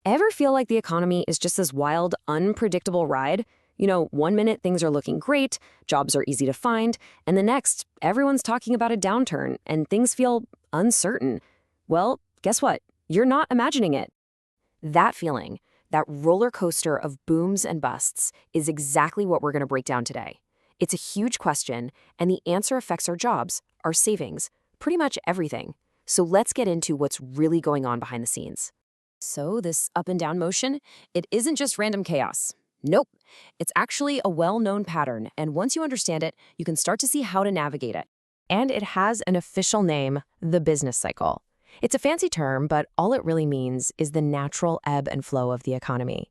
Ever feel like the economy is just this wild, unpredictable ride? One minute things are looking great, jobs are easy to find, and the next, everyone's talking about a downturn and things feel uncertain. Well, guess what? You're not imagining it. That feeling, that roller coaster of booms and busts, is exactly what we're going to break down today. It's a huge question, and the answer affects our jobs, our savings, pretty much everything. So let's get into what's really going on behind the scenes. So this up and down motion, it isn't just random chaos. Nope. It's actually a well-known pattern, and once you understand it, you can start to see how to navigate it. And it has an official name, the business cycle. It's a fancy term, but all it really means is the natural ebb and flow of the economy.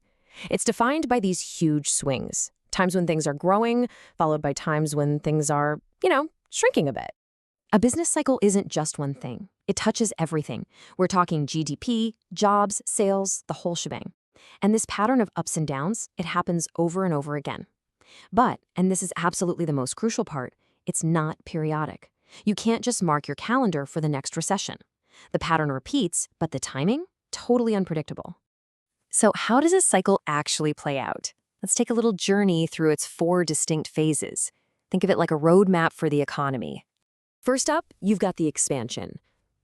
It's defined by these huge swings, times when things are growing, followed by times when things are, shrinking a bit. A business cycle isn't just one thing. It touches everything. We're talking GDP, jobs, sales, the whole shebang. And this pattern of ups and downs, it happens over and over again. But, and this is absolutely the most crucial part, it's not periodic. You can't just mark your calendar for the next recession. The pattern repeats, but the timing, totally unpredictable. So how does this cycle actually play out? Let's take a little journey through its 4 distinct phases. Think of it like a roadmap for the economy. First up, you've got the expansion.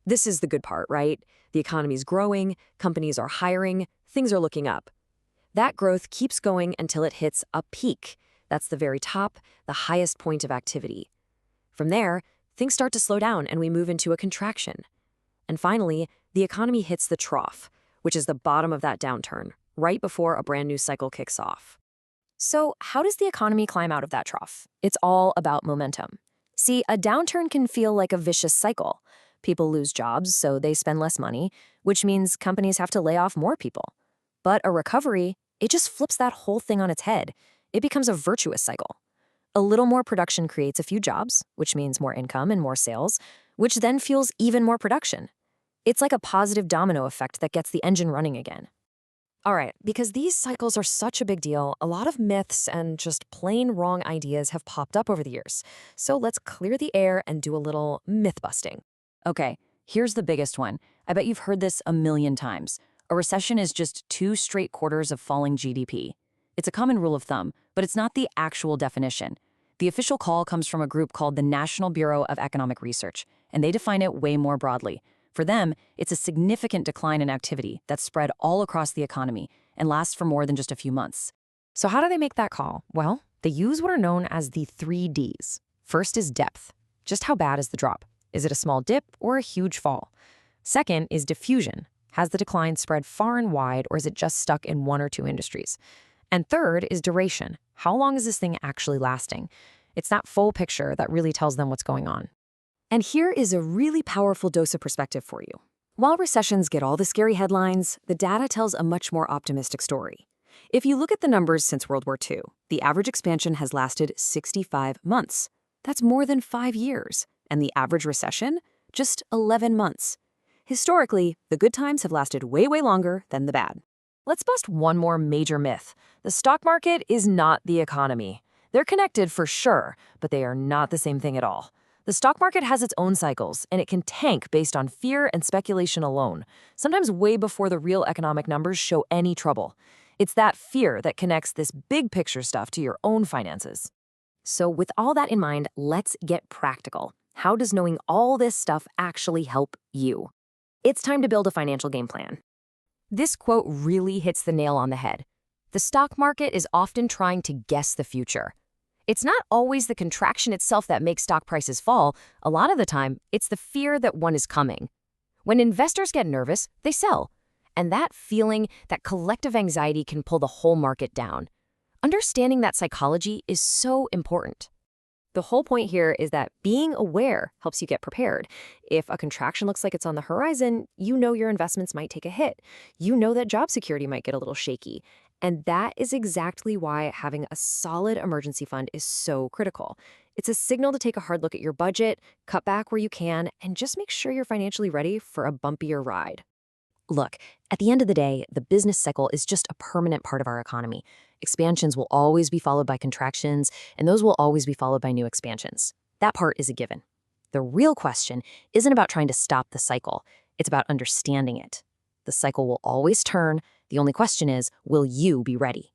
This is the good part, right? The economy's growing, companies are hiring, things are looking up. That growth keeps going until it hits a peak. That's the very top, the highest point of activity. From there, things start to slow down and we move into a contraction. And finally, the economy hits the trough, which is the bottom of that downturn, right before a brand new cycle kicks off. So how does the economy climb out of that trough? It's all about momentum. See, a downturn can feel like a vicious cycle. People lose jobs, so they spend less money, which means companies have to lay off more people. But a recovery, it just flips that whole thing on its head. It becomes a virtuous cycle. A little more production creates a few jobs, which means more income and more sales, which then fuels even more production. It's like a positive domino effect that gets the engine running again. All right, because these cycles are such a big deal, a lot of myths and just plain wrong ideas have popped up over the years. So let's clear the air and do a little myth busting. Okay, here's the biggest one. I bet you've heard this a million times. A recession is just 2 straight quarters of falling GDP. It's a common rule of thumb, but it's not the actual definition. The official call comes from a group called the National Bureau of Economic Research, and they define it way more broadly. For them, it's a significant decline in activity that's spread all across the economy and lasts for more than just a few months. So how do they make that call? Well, they use what are known as the 3 Ds. First is depth. Just how bad is the drop? Is it a small dip or a huge fall? Second is diffusion. Has the decline spread far and wide, or is it just stuck in 1 or 2 industries? And third is duration. How long is this thing actually lasting? It's that full picture that really tells them what's going on. And here is a really powerful dose of perspective for you. While recessions get all the scary headlines, the data tells a much more optimistic story. If you look at the numbers since World War II, the average expansion has lasted 65 months. That's more than 5 years. And the average recession? Just 11 months. Historically, the good times have lasted way, way longer than the bad. Let's bust one more major myth. The stock market is not the economy. They're connected for sure, but they are not the same thing at all. The stock market has its own cycles, and it can tank based on fear and speculation alone, sometimes way before the real economic numbers show any trouble. It's that fear that connects this big picture stuff to your own finances. So with all that in mind, let's get practical. How does knowing all this stuff actually help you? It's time to build a financial game plan. This quote really hits the nail on the head. The stock market is often trying to guess the future. It's not always the contraction itself that makes stock prices fall. A lot of the time, it's the fear that one is coming. When investors get nervous, they sell. And that feeling, that collective anxiety can pull the whole market down. Understanding that psychology is so important. The whole point here is that being aware helps you get prepared. If a contraction looks like it's on the horizon, you know your investments might take a hit. You know that job security might get a little shaky. And that is exactly why having a solid emergency fund is so critical. It's a signal to take a hard look at your budget, cut back where you can, and just make sure you're financially ready for a bumpier ride. Look, at the end of the day, the business cycle is just a permanent part of our economy. Expansions will always be followed by contractions, and those will always be followed by new expansions. That part is a given. The real question isn't about trying to stop the cycle. It's about understanding it. The cycle will always turn, The only question is, will you be ready?